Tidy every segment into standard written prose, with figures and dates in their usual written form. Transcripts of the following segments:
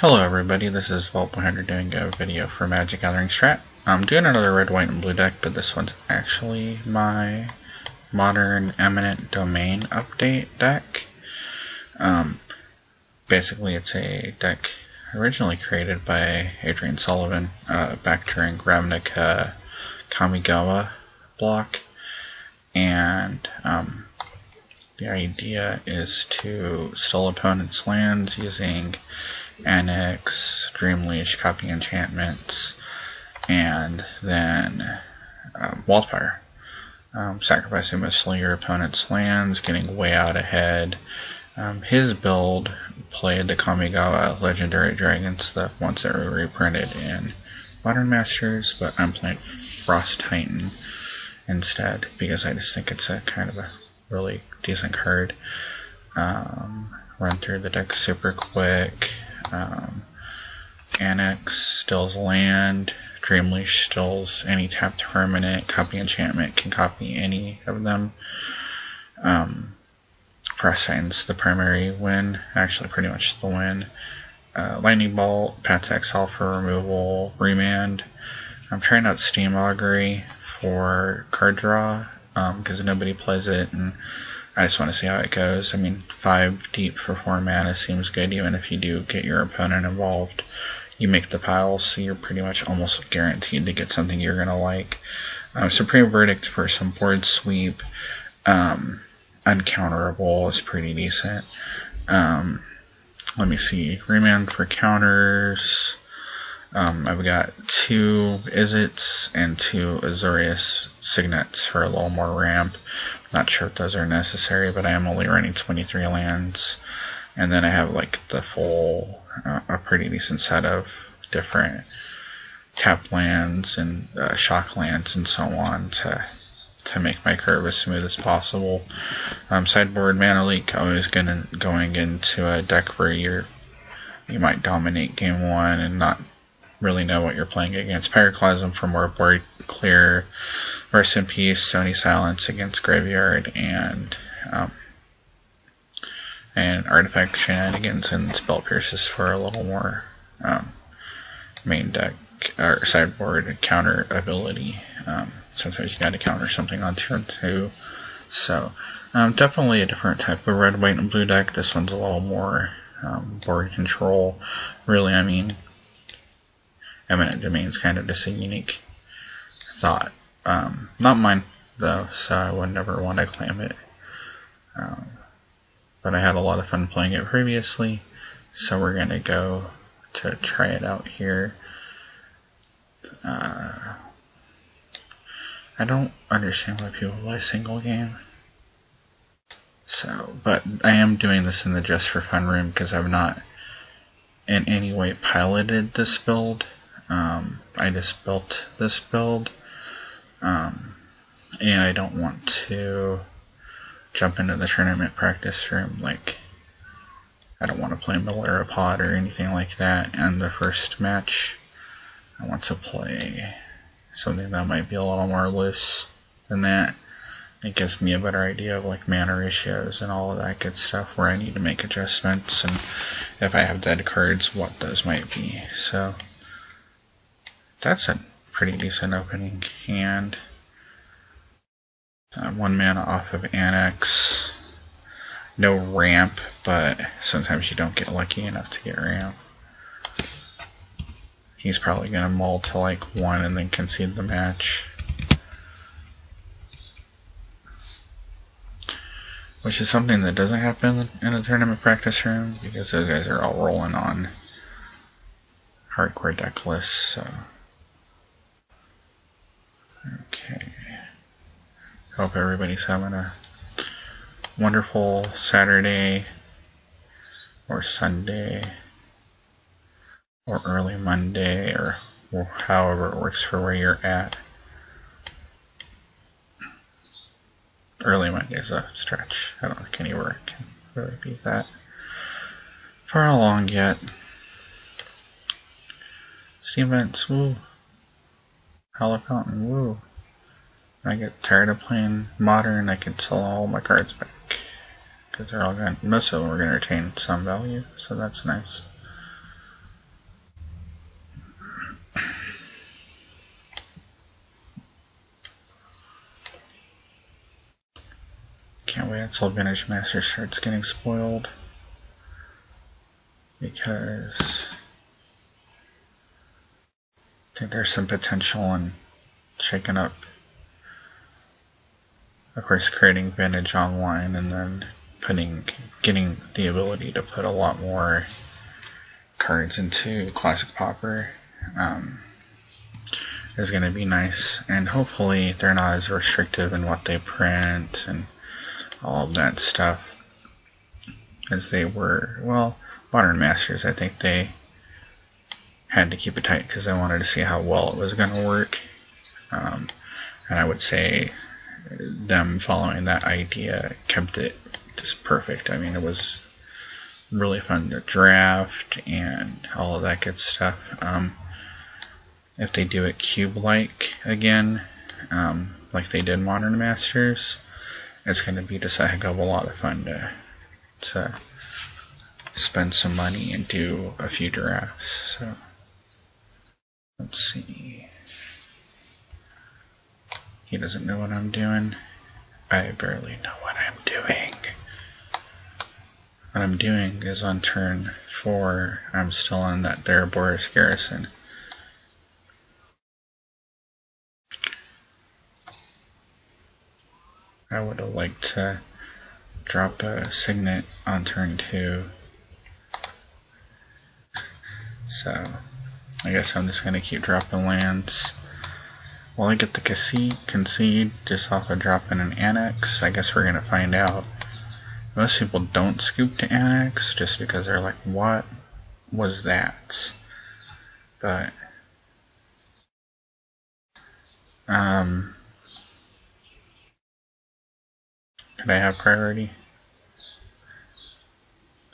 Hello everybody, this is Vaultboyhunter doing a video for Magic Gathering Strat. I'm doing another red, white, and blue deck, but this one's actually my modern Eminent Domain update deck. Basically it's a deck originally created by Adrian Sullivan back during Ravnica Kamigawa block, and the idea is to steal opponents' lands using Annex, Dreamleash, copy enchantments, and then Wildfire. Sacrificing mostly your opponent's lands, getting way out ahead. His build played the Kamigawa Legendary Dragons, the ones that were reprinted in Modern Masters, but I'm playing Frost Titan instead because I just think it's a kind of a really decent card. Run through the deck super quick. Annex steals land, Dreamleash steals any tapped permanent, copy enchantment can copy any of them. Frost Titan's the primary win, actually pretty much the win. Lightning Bolt, Path's Exile for removal, Remand. I'm trying out Steam Augury for card draw because nobody plays it, and I just want to see how it goes. I mean, 5 deep for 4 mana seems good, even if you do get your opponent involved. You make the piles, so you're pretty much almost guaranteed to get something you're going to like. Supreme Verdict for some board sweep. Uncounterable is pretty decent. Let me see. Remand for counters. I've got 2 Izzets and 2 Azorius Signets for a little more ramp. Not sure if those are necessary, but I am only running 23 lands. And then I have like the full, a pretty decent set of different tap lands and shock lands and so on to make my curve as smooth as possible. Sideboard Mana Leak, always going into a deck where you might dominate game 1 and not really know what you're playing against. Pyroclasm for more board clear. Rest in Peace, Stony Silence against Graveyard, and Artifact Shenanigans and Spell Pierces for a little more main deck or sideboard counter ability. Sometimes you got to counter something on turn 2. So definitely a different type of red, white, and blue deck. This one's a little more board control. Really, I mean, Eminent Domain is kind of just a unique thought. Not mine, though, so I would never want to claim it. But I had a lot of fun playing it previously, so we're going to go to try it out here. I don't understand why people play single game. So, but I am doing this in the just for fun room because I've not in any way piloted this build. I just built this build, and I don't want to jump into the tournament practice room. Like, I don't want to play Malera Pod or anything like that in the first match. I want to play something that might be a little more loose than that. It gives me a better idea of like mana ratios and all of that good stuff where I need to make adjustments, and if I have dead cards, what those might be. So that's a pretty decent opening hand. 1 mana off of Annex. No ramp, but sometimes you don't get lucky enough to get ramp. He's probably going to mull to like 1 and then concede the match. Which is something that doesn't happen in a tournament practice room because those guys are all rolling on hardcore deck lists. So, okay. Hope everybody's having a wonderful Saturday or Sunday or early Monday or however it works for where you're at. Early Monday is a stretch. I don't think anywhere can really beat that. For how long yet? Steam Vents, woo. Hollow Fountain, woo. When I get tired of playing Modern, I can sell all my cards back. Because they're all going, most of them are going to retain some value, so that's nice. Soul Advantage Master starts getting spoiled, because I think there's some potential in shaking up, of course, creating Vintage online and then getting the ability to put a lot more cards into Classic Pauper is going to be nice, and hopefully they're not as restrictive in what they print and all of that stuff as they were. Well, Modern Masters, I think they had to keep it tight because they wanted to see how well it was going to work, and I would say them following that idea kept it just perfect. I mean, it was really fun to draft and all of that good stuff. If they do it cube-like again, like they did Modern Masters, it's going to be just a heck of a lot of fun to spend some money and do a few drafts. So let's see. He doesn't know what I'm doing. I barely know what I'm doing. What I'm doing is on turn 4, I'm still on that Theroboros Garrison. I would have liked to drop a Signet on turn 2. So I guess I'm just going to keep dropping lands. Will I get the concede just off of dropping an Annex? I guess we're going to find out. Most people don't scoop to Annex just because they're like, what was that? But could I have priority?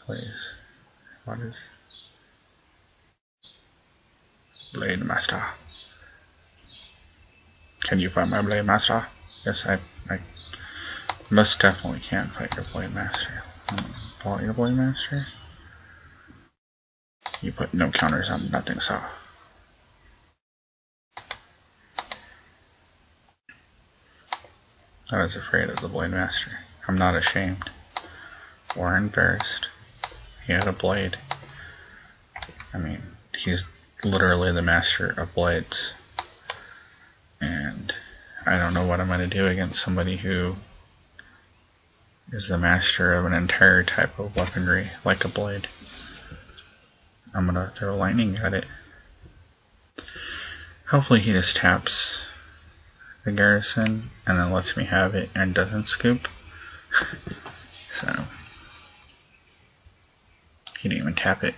Please. What is Blade Master? Can you fight my Blade Master? Yes, I most definitely can fight your Blade Master. Vault your Blade Master? You put no counters on nothing, so. I was afraid of the Blade Master. I'm not ashamed or embarrassed. He had a blade. I mean, he's literally the master of blades. And I don't know what I'm going to do against somebody who is the master of an entire type of weaponry, like a blade. I'm going to throw lightning at it. Hopefully he just taps the garrison and then lets me have it and doesn't scoop. So he didn't even tap it,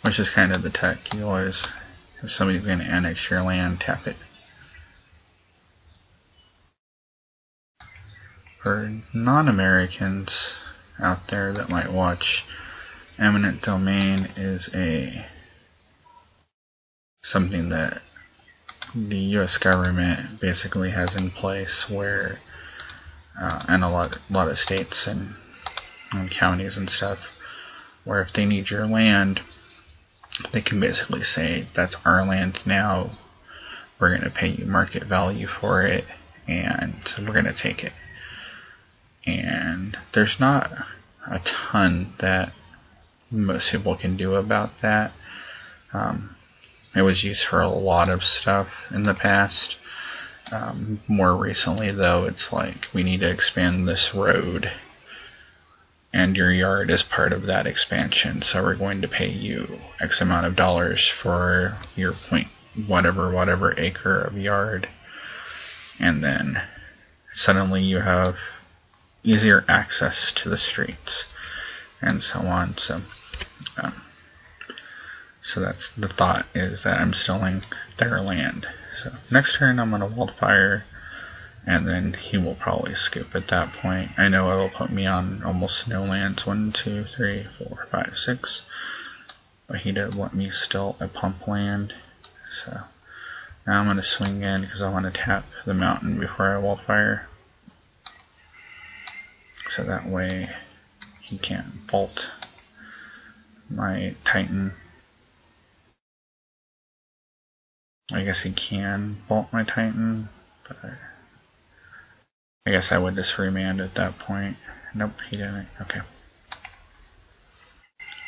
which is kind of the tech. You always, if somebody's going to annex your land, tap it. For non-Americans out there that might watch, Eminent Domain is something that the U.S. government basically has in place where, and a lot of states and counties and stuff, where if they need your land, they can basically say, that's our land now, we're going to pay you market value for it, and we're going to take it. And there's not a ton that most people can do about that. It was used for a lot of stuff in the past. More recently, though, it's like, we need to expand this road, and your yard is part of that expansion, so we're going to pay you X amount of dollars for your whatever acre of yard. And then suddenly you have easier access to the streets, and so on. So that's the thought, is that I'm stealing their land. So next turn I'm going to Wildfire, and then he will probably scoop at that point. I know it'll put me on almost no lands, 1, 2, 3, 4, 5, 6. But he did let me steal a pump land. So now I'm going to swing in because I want to tap the mountain before I Wildfire. So that way he can't vault my Titan. I guess he can vault my Titan, But I guess I would just remand at that point. Nope, he didn't. Okay.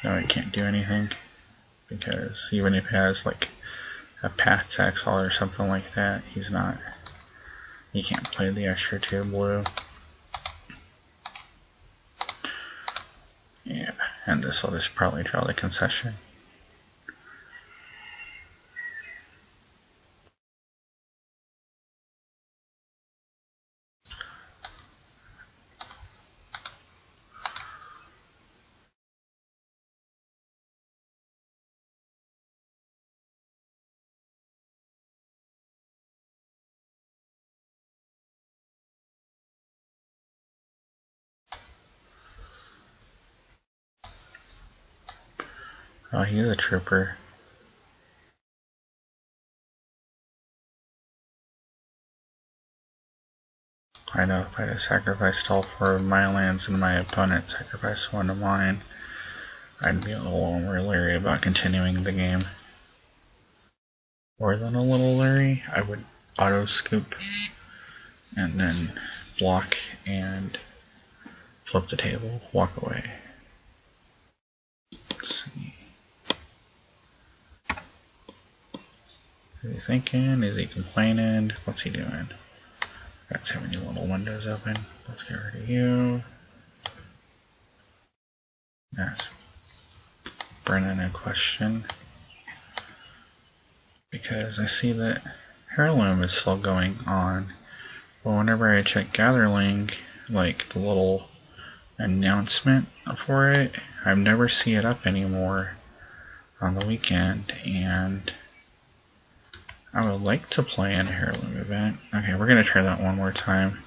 No, he can't do anything. Because even if he has like a path to exile or something like that, he can't play the extra 2 blue. Yeah, and this will just probably draw the concession. Oh, he's a trooper. I know if I just sacrificed all 4 of my lands and my opponent sacrificed 1 of mine, I'd be a little more leery about continuing the game. More than a little leery, I would auto scoop and then block and flip the table, walk away. Let's see. Is he thinking? Is he complaining? What's he doing? Got so many little windows open. Let's get rid of you. Yes. Brennan a question. Because I see that Heirloom is still going on. But whenever I check Gatherling, like the little announcement for it, I never see it up anymore on the weekend, and I would like to play an Heirloom event. Okay, we're going to try that one more time.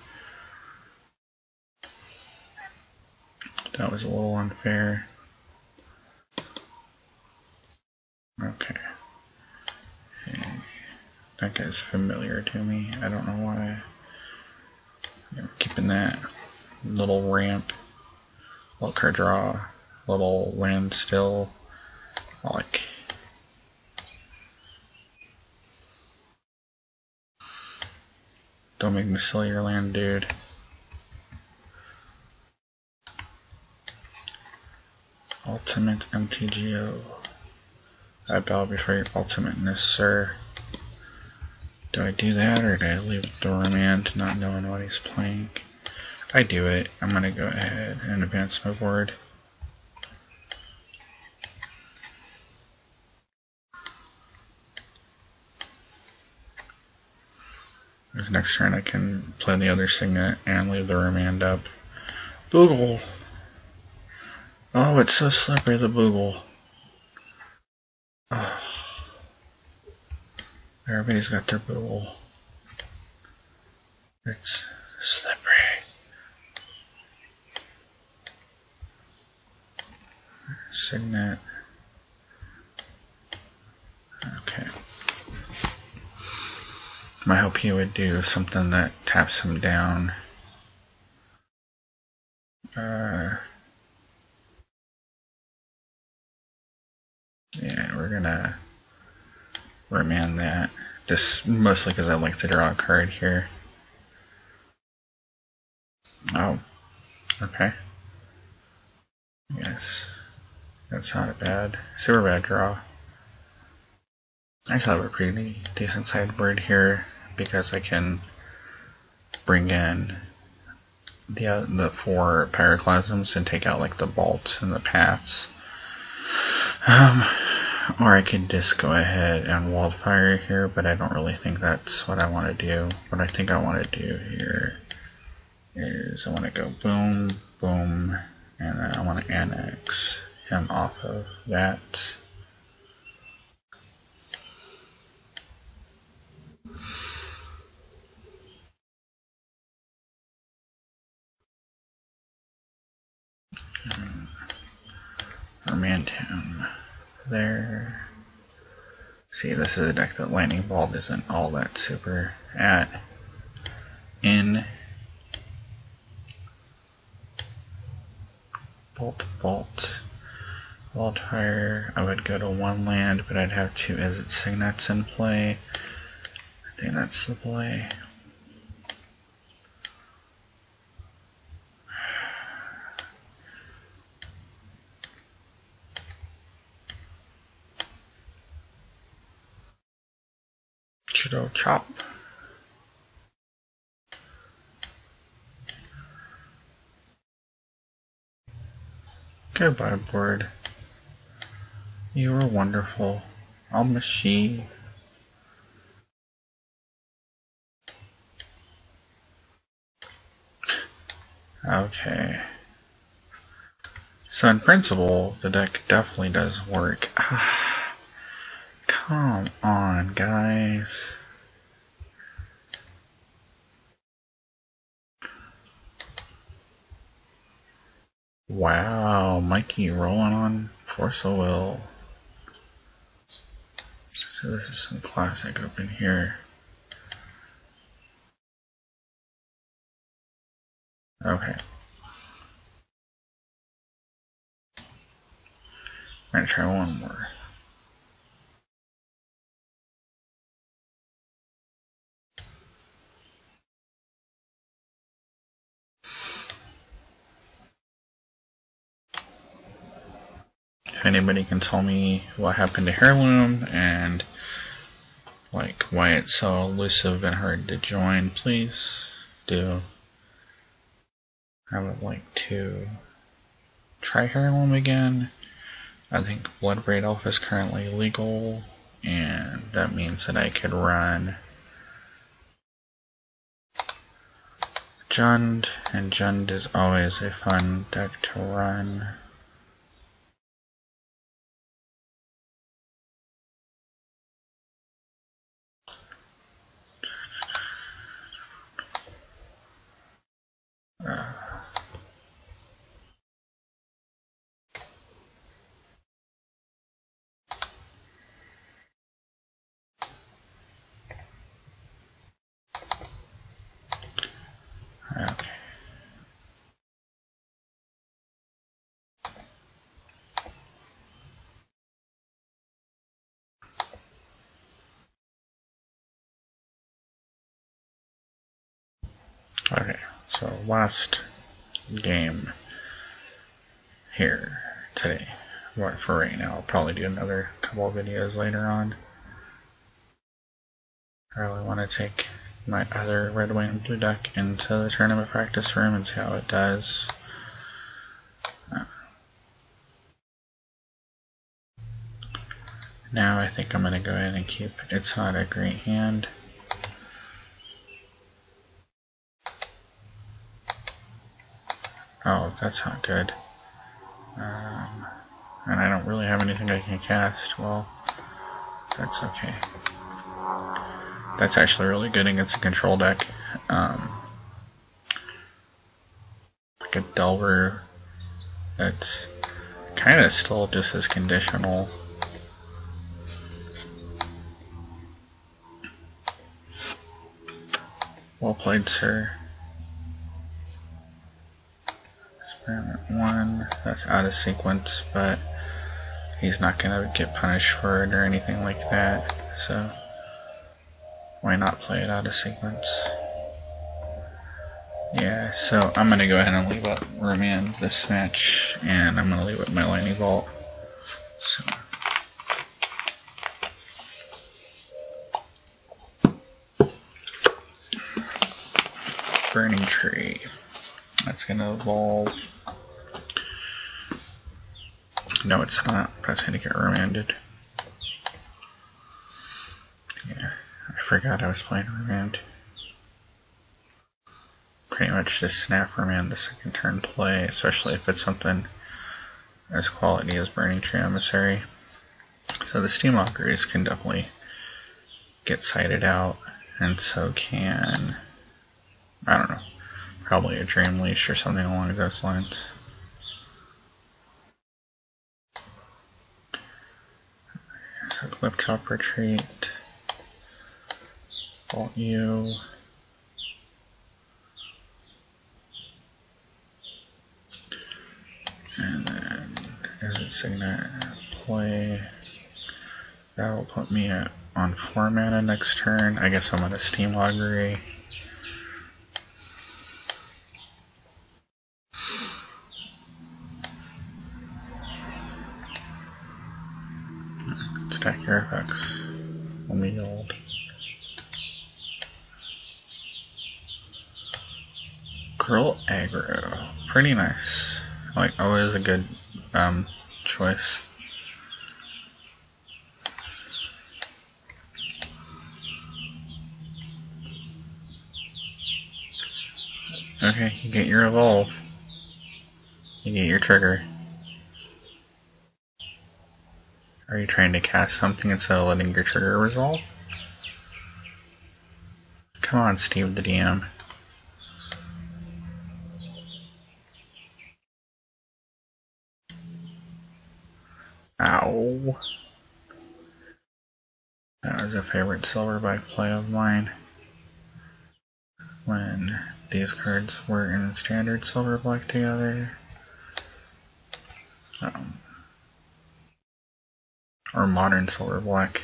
That was a little unfair. Okay. Hey, that guy's familiar to me. I don't know why. I'm keeping that little ramp, little card draw, little land still. Like, don't make me sell your land, dude. Ultimate MTGO. I bow before your ultimateness, sir. Do I do that, or do I leave the remand not knowing what he's playing? I do it. I'm going to go ahead and advance my board. This next turn I can play the other signet and leave the remand up. Boogle! Oh, it's so slippery, the Boogle. Oh. Everybody's got their Boogle. It's slippery. Signet. Okay. I hope he would do something that taps him down. Yeah, we're gonna remand that. Just mostly because I like to draw a card here. Oh, okay. Yes, that's not a bad, super bad draw. I actually have a pretty decent sideboard here because I can bring in the 4 pyroclasms and take out like the bolts and the paths. Or I could just go ahead and wildfire here, but I don't really think that's what I want to do. What I think I want to do here is I want to go boom, boom, and then I want to annex him off of that. Remand him there. See, this is a deck that Lightning Bolt isn't all that super at. In Bolt, Wildfire, I would go to 1 land, but I'd have 2 Izzet Signets in play. I think that's the play. Digital chop. Goodbye, board. You were wonderful. I'll miss you. Okay. So in principle, the deck definitely does work. Come on, guys. Wow, Mikey rolling on Force of Will. So this is some classic up in here. Okay. I'm gonna try one more. If anybody can tell me what happened to Heirloom and like why it's so elusive and hard to join, please do. I would like to try Heirloom again. I think Bloodbraid Elf is currently legal, and that means that I could run Jund, and Jund is always a fun deck to run. Okay. Okay, so last game here today. For right now, I'll probably do another couple of videos later on. I really want to take my other red, white, and blue deck into the tournament practice room and see how it does. Now I think I'm going to go ahead and keep It's Not a Great Hand. Oh, that's not good. And I don't really have anything I can cast. Well, that's okay. That's actually really good against a control deck. Like a Delver that's kind of still just as conditional. Well played, sir. Experiment 1, that's out of sequence, but he's not going to get punished for it or anything like that, so why not play it out of sequence? Yeah, so I'm going to go ahead and leave up Remand this match, and I'm going to leave up my Lightning Vault. So. Burning Tree. That's going to evolve. No, it's not. That's going to get remanded. Yeah, I forgot I was playing Remand. Pretty much just snap Remand the second turn play, especially if it's something as quality as Burning Tree Emissary. So the Steam Auguries can definitely get sighted out, and so can, I don't know, probably a Dream Leash or something along those lines. So Cliff Chop Retreat, Vault U, and then as a Signet play, that will put me on 4 mana next turn. I guess I'm on a Steam Augury. Stack your effects. Let me hold. Gruul Aggro. Pretty nice. Like, always a good choice. Okay, you get your evolve. You get your trigger. Are you trying to cast something instead of letting your trigger resolve? Come on, Steve the DM. Ow. That was a favorite Silverback play of mine. When these cards were in standard Silverblack together. Or modern Silverblack.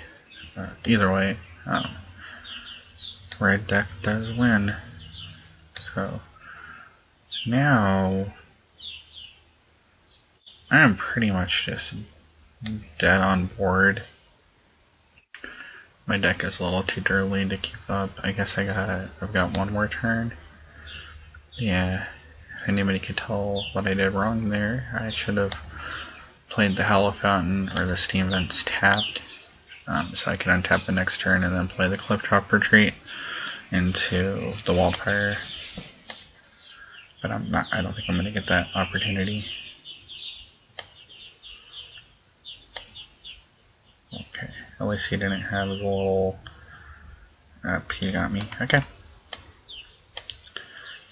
Either way, red deck does win. So now I am pretty much just dead on board. My deck is a little too dirty to keep up. I guess I've got one more turn. Yeah, if anybody could tell what I did wrong there, I should have played the Hollow Fountain or the Steam Vents tapped, so I could untap the next turn and then play the Cliff Drop Retreat into the Wildfire. But I don't think I'm gonna get that opportunity. Okay, at least he didn't have the little P got me. Okay.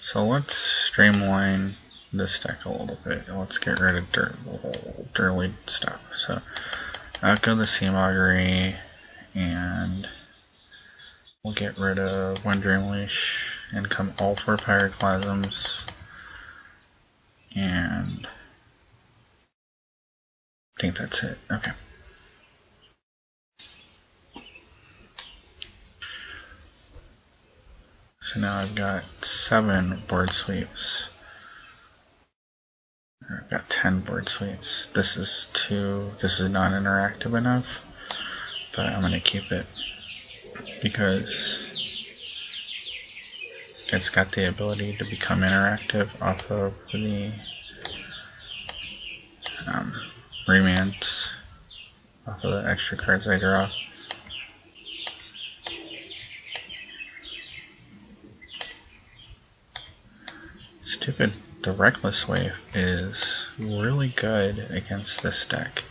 So let's streamline this deck a little bit. Let's get rid of dirty stuff. So outgo the Seamoggery, and we'll get rid of One Dream Leash and come all 4 Pyroclasms, and I think that's it. Okay. So now I've got 7 board sweeps. I've got 10 board sweeps. This is not interactive enough, but I'm going to keep it because it's got the ability to become interactive off of the remands, off of the extra cards I draw. Stupid. The Reckless Wave is really good against this deck.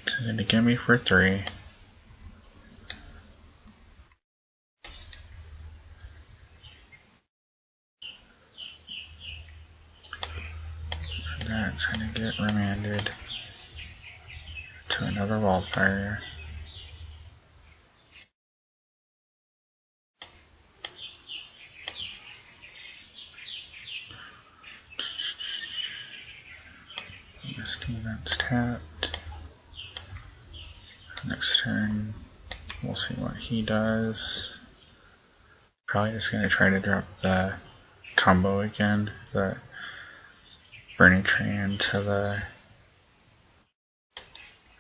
It's going to get me for 3. That's going to get remanded to another Wildfire. This Steven's tapped. Next turn, we'll see what he does. Probably just going to try to drop the combo again, the Burning Tree into the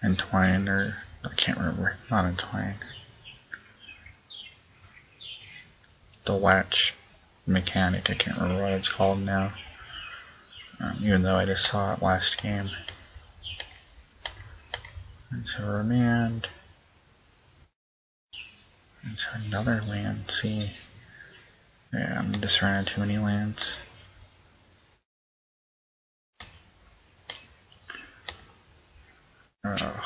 Entwine, or I can't remember, not Entwine. The Latch mechanic, I can't remember what it's called now. Even though I just saw it last game. Into Remand. Into another land. See. Yeah, I'm just running too many lands. Ugh.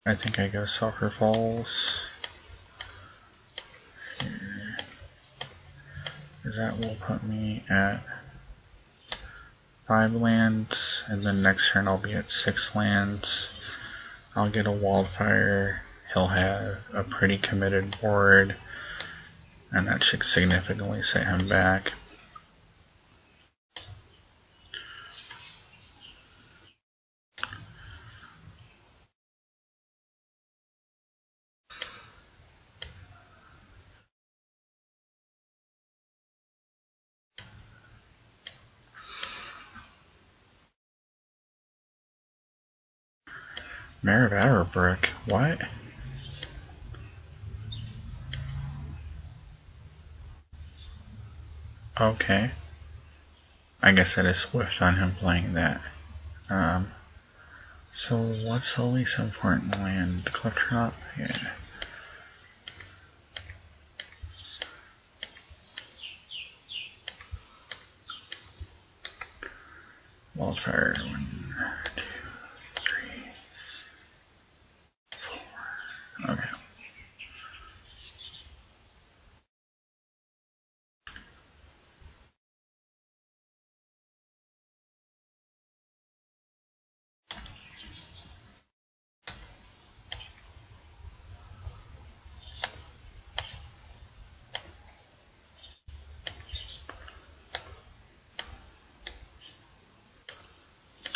I think I go Sulphur Falls. Here. Because that will put me at 5 lands, and then next turn I'll be at 6 lands. I'll get a Wildfire. He'll have a pretty committed board, and that should significantly set him back. Mayor of Averbrook, what? Okay. I guess that is swift on him playing that. So what's the least important land? The Cliff Drop? Yeah. Wildfire. 1, 2, 3, 4. Okay.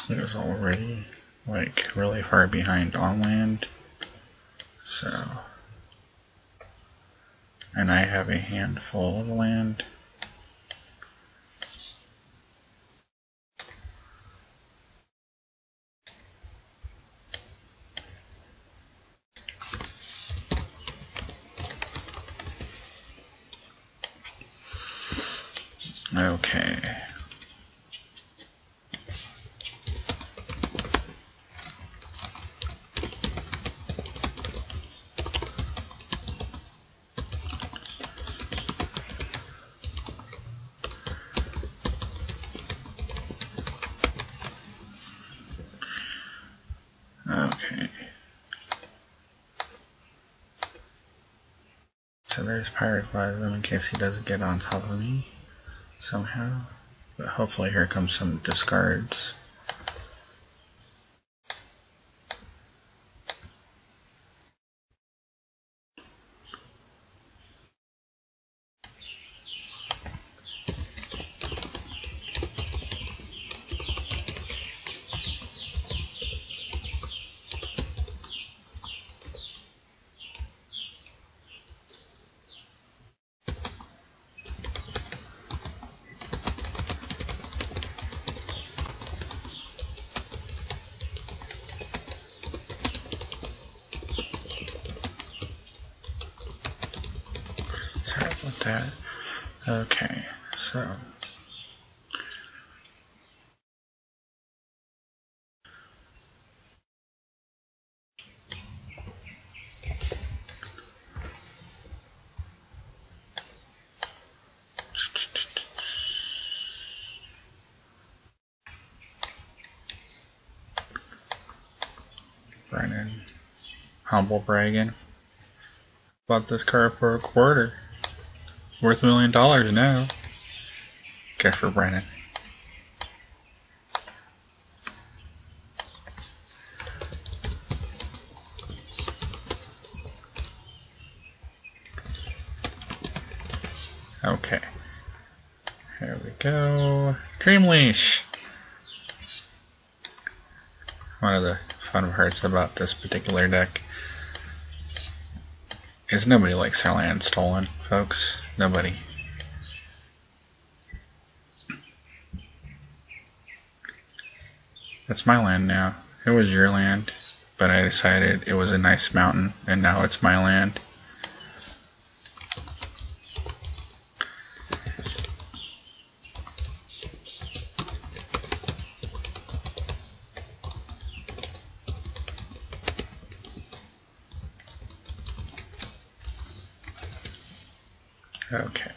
It is already like really far behind on land, so, and I have a handful of land. Okay. Okay. So there's Pyroclasm in case he doesn't get on top of me somehow. But hopefully here comes some discards. Sorry about that. Okay, so Brennan, humble bragging. Bought this car for $250. Worth $1 million now. Good for Brennan. Okay. Here we go. Dream Leash! One of the fun parts about this particular deck is nobody likes their land stolen, folks. Nobody. It's my land now. It was your land, but I decided it was a nice mountain, and now it's my land. Okay.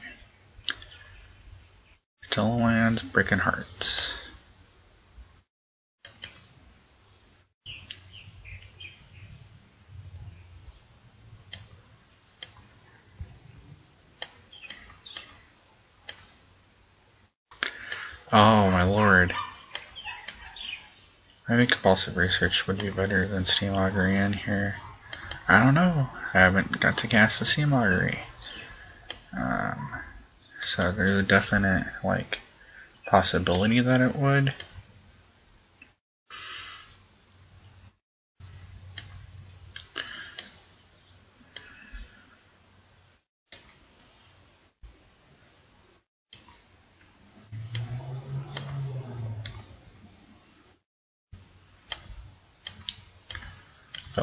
Still lands, Breaking Hearts. Oh my lord. I think Compulsive Research would be better than Steam Augury in here. I don't know. I haven't got to cast the Steam Augury. So there's a definite, like, possibility that it would.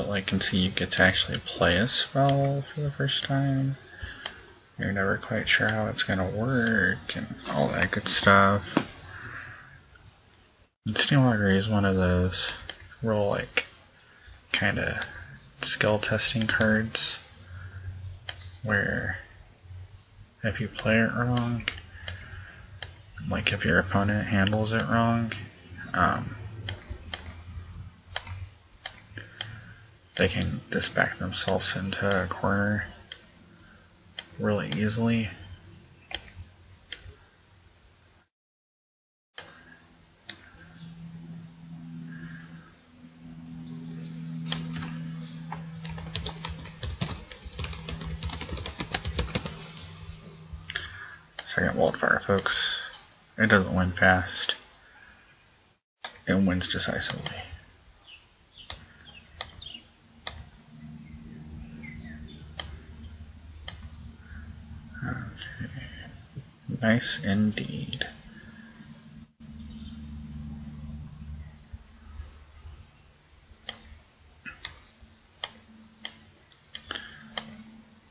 but like until you get to actually play a spell for the first time, you're never quite sure how it's gonna work and all that good stuff. And Steam Augury is one of those real like kinda skill testing cards where if you play it wrong, like if your opponent handles it wrong, they can just back themselves into a corner really easily. Second Wildfire, folks. It doesn't win fast. It wins decisively. Okay. Nice indeed.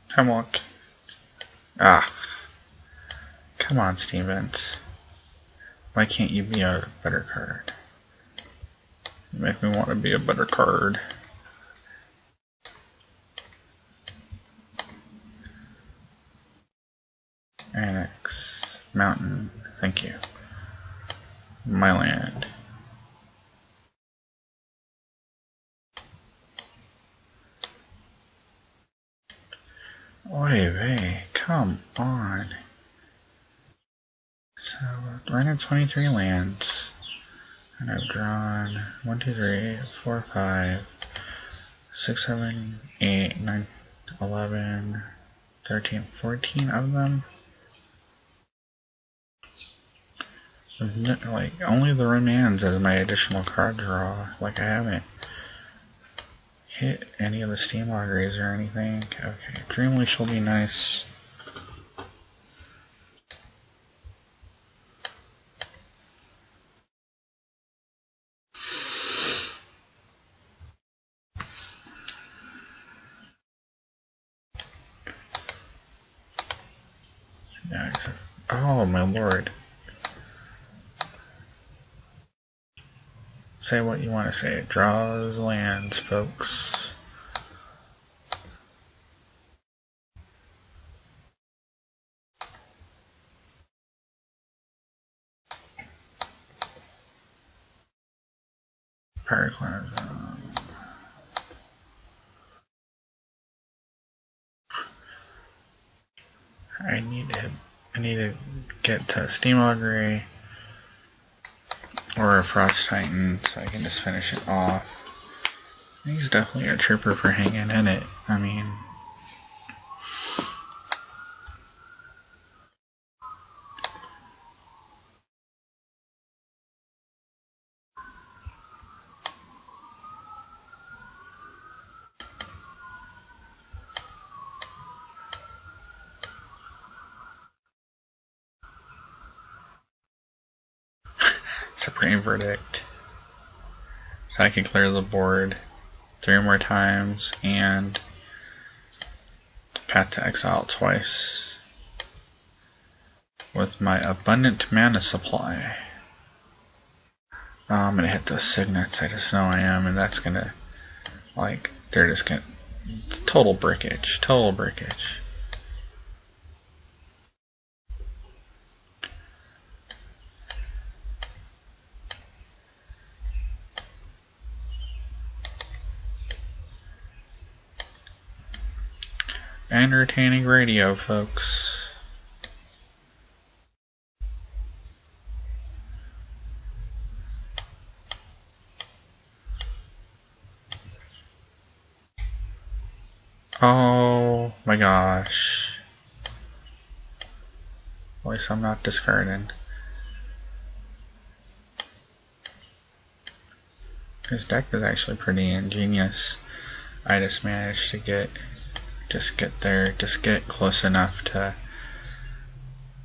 Time walk. Ah. Come on, Stevens. Why can't you be a better card? You make me want to be a better card. Annex. Mountain. Thank you. My land. Oy vey, come on. So, right at 23 lands, and I've drawn 1, 2, 3, 4, 5, 6, 7, 8, 9, 11, 13, 14 of them. Like, only the Renans as my additional card draw. Like, I haven't hit any of the Steam Auguries or anything. Okay, Dreamleash will be nice. Oh my lord. Say what you want to say. It draws lands, folks. Pyroclasm. I need to get to Steam Augury or a Frost Titan so I can just finish it off. He's definitely a trooper for hanging in it. I mean, Supreme Verdict. So I can clear the board 3 more times and Path to Exile twice with my abundant mana supply. I'm gonna hit those signets, I just know I am, and that's gonna, like, they're just gonna, total breakage, total breakage. Entertaining radio, folks. Oh my gosh. At least I'm not discarding. His deck is actually pretty ingenious. I just managed to get close enough to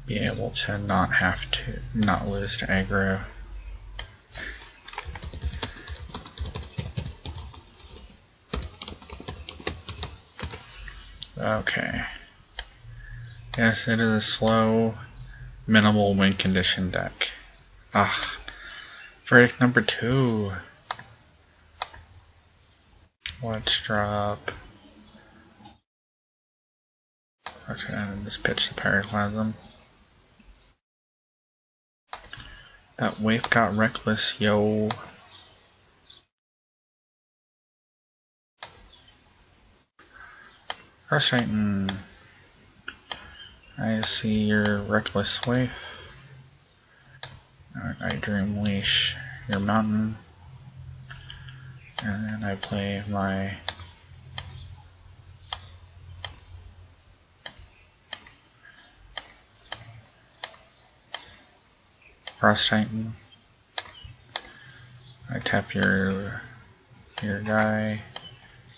be able to not lose to aggro. Okay. Yes, it is a slow, minimal win condition deck. Ah, verdict number 2. Let's drop. Let's go ahead and just pitch the Pyroclasm. That wave got reckless, yo. Frost Titan. I see your reckless wave. I dream leash your mountain. And then I play my Frost Titan. I tap your guy.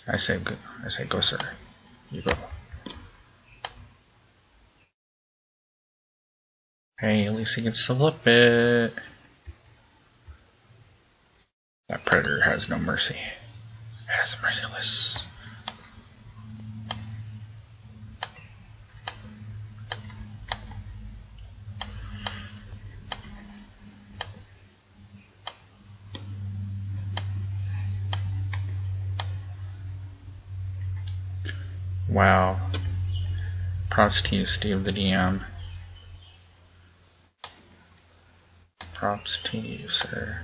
I say go sir. You go. Hey, at least he gets to flip it. That predator has no mercy. It is merciless. Wow. Props to you, Steve the DM. Props to you, sir.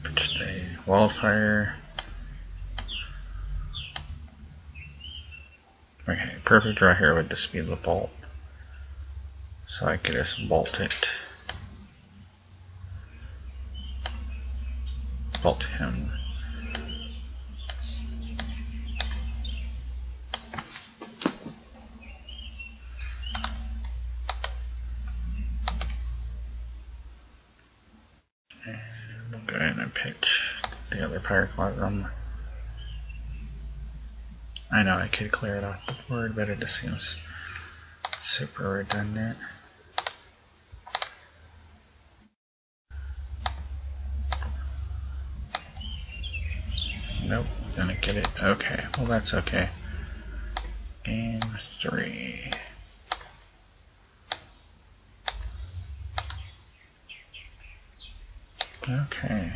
Pitch the wildfire. Okay, perfect draw here would just be the bolt. So I could just bolt it. Bolt him. And we'll go ahead and pitch the other Pyroclasm. I know I could clear it off the board, but it just seems super redundant. Nope, gonna get it. Okay, well that's okay. Game 3. Okay.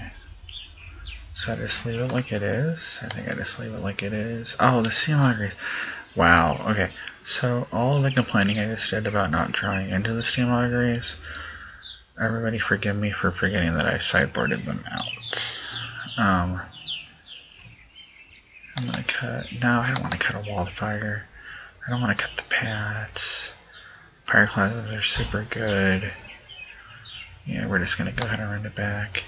So I just leave it like it is. I think I just leave it like it is. Oh, the Sea Mongoose. Wow, okay. So all of the complaining I just did about not drawing into the Sea Mongoose, everybody forgive me for forgetting that I sideboarded them out. I'm gonna cut. No, I don't want to cut a wildfire. I don't want to cut the paths. Pyroclasms are super good. Yeah, we're just gonna go ahead and run it back.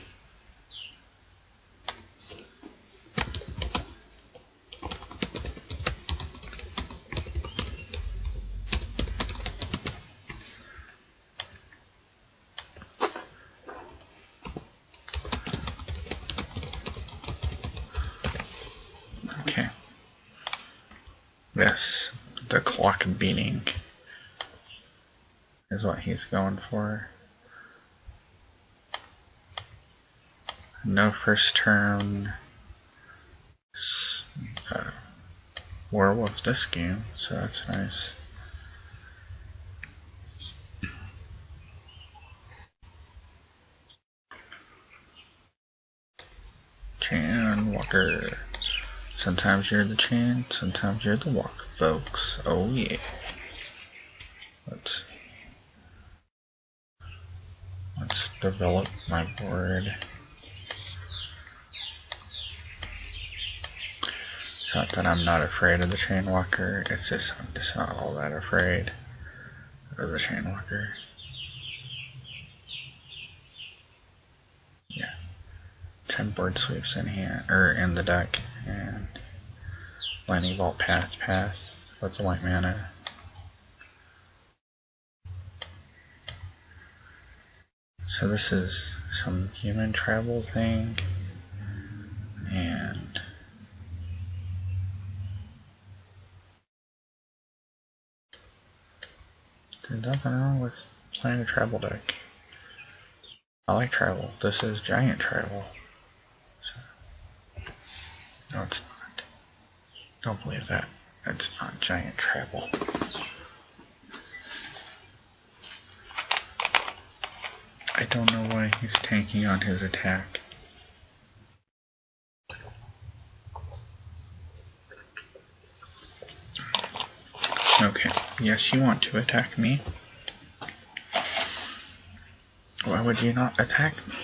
Okay. Yes, the clock beating is what he's going for. No first turn werewolf this game, so that's nice. Chain walker. Sometimes you're the chain, sometimes you're the walk, folks. Oh yeah. Let's see. Let's develop my board. It's not that I'm not afraid of the chain walker, it's just I'm just not all that afraid of the chain walker. Yeah. 10 board sweeps in hand or in the deck, and Lightning Bolt path with the white mana. So this is some human tribal thing, and there's nothing wrong with playing a tribal deck. I like tribal. This is giant tribal. So, no, it's not. Don't believe that. It's not giant tribal. I don't know why he's tanking on his attack. Okay, yes, you want to attack me. Why would you not attack me?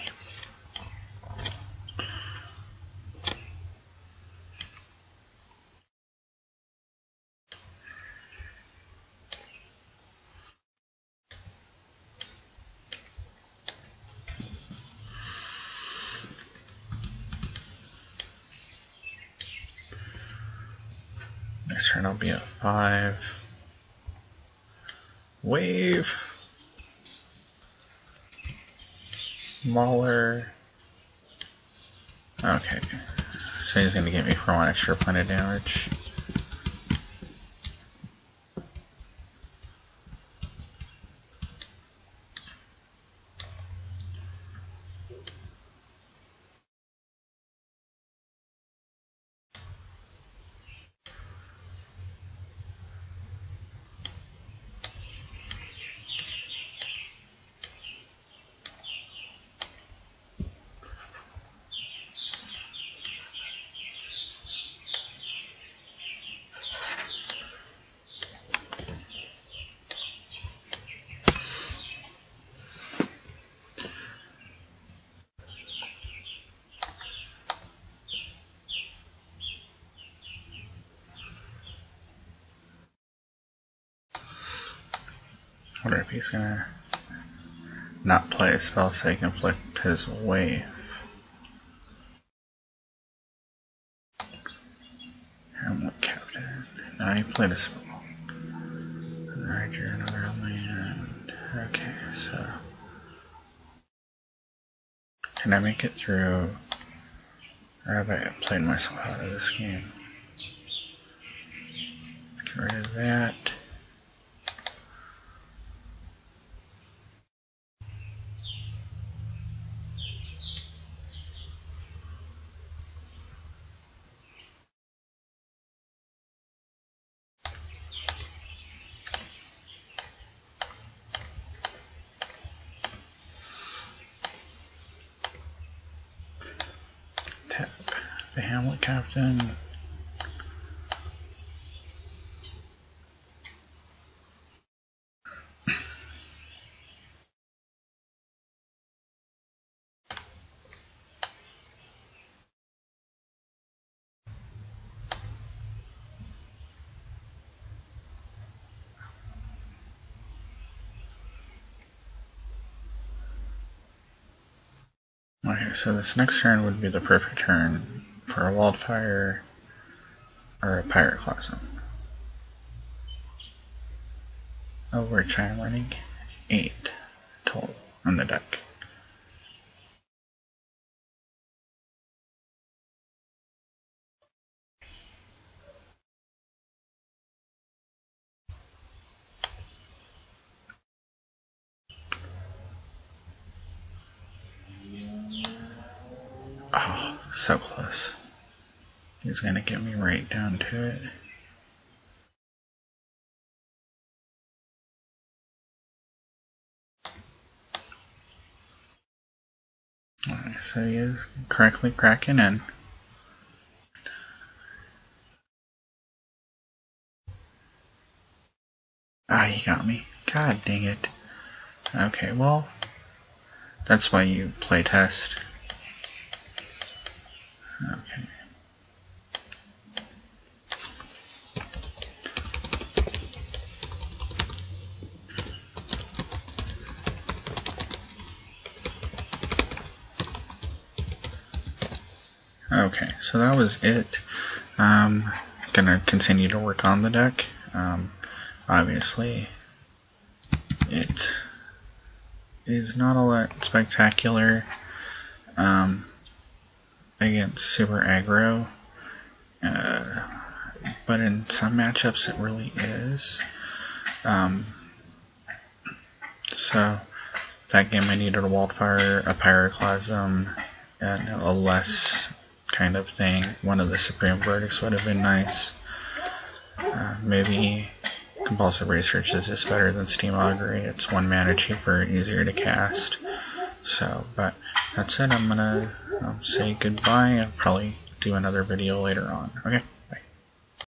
Next turn I'll be at 5. Wave. Mauler. Okay. So he's going to get me for 1 extra point of damage. I wonder if he's gonna not play a spell so he can flip his wave. Hamlet Captain. Now he played a spell. Right here, another land. Okay, so can I make it through? Or have I played myself out of this game? Get rid of that. Tap the Hamlet Captain. Okay, so this next turn would be the perfect turn for a wildfire or a pyroclasm. Oh, which I'm running 8 total on the deck. Oh, so close. He's gonna get me right down to it. Alright, so he is correctly cracking in. Ah, he got me. God dang it. Okay, well, that's why you play test. Okay. Okay, so that was it. Gonna continue to work on the deck. Obviously, it is not all that spectacular against super aggro, but in some matchups it really is. So that game I needed a Wildfire, a Pyroclasm, and a less kind of thing. One of the Supreme Verdicts would have been nice. Maybe Compulsive Research is just better than Steam Augury. It's 1 mana cheaper, easier to cast. So, but that's it. I'm gonna say goodbye and probably do another video later on. Okay.